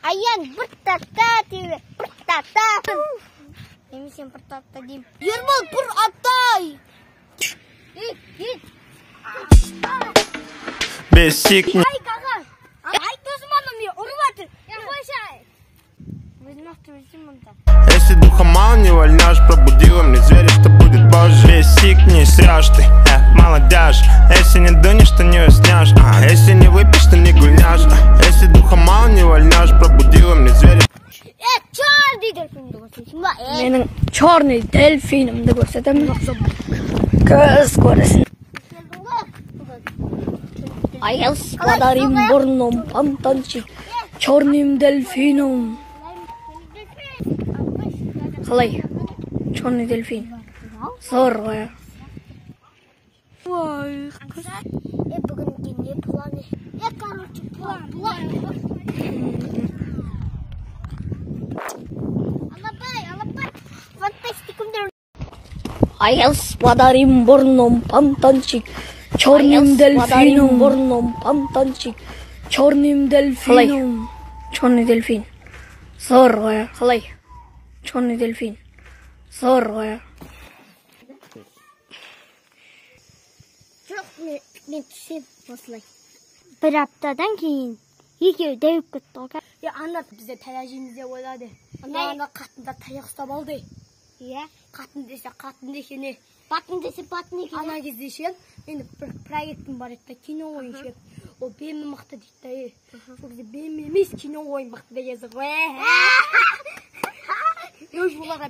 Аян бір тақта дейді, бір тақта. Емесен бір тақта дейм. Ермол бір аттай. Бесикни. Ай, қаға. Ай, тосыманым не, ұрып атыр. Қойшай. Өзім ақты өзім мұнда. Если духа мало не вольняшь, пробудила мне зверя, что будет позже. Бесикни, срешь ты, молодежь. Если не дунешь, то не уснешь. Если не выпьешь, то не гульняшь. Если духа мало не вольняшь, пробудила мне зверя. Черный дельфинді көрсетім ба? Менің черный дельфинімді көрсетім. Көз көресін. Аяз подарим бурном фонтанчик, черным дельфином. Қалай? Черный дельфин. Зор ғой. Ой, бүгін не планы? Короче, план. Алапай. Фантастикумдер. Аяз подарим бурном фонтанчик, черным дельфином. Бурном фонтанчик, черным дельфином. Черный дельфин. Зор ғой. Қалай? Черный дельфин. Зор ғой. Жоқ, мен түсем осылай. Бір аптадан кейін екеуі дәуіп кетті ғой. Ана бізде тәләжімізде ойлады. Ана қатында таяқ ұстап алды. Қатын десе қатын дешене. Батын десе батын екен. Ана кезде ше, енді бір проектім бар еді, кино ойын ше. Ол бемі мықты дейді. Сол кезде бемі емес кино ойын мықты дегенсі ғой. Өз оларға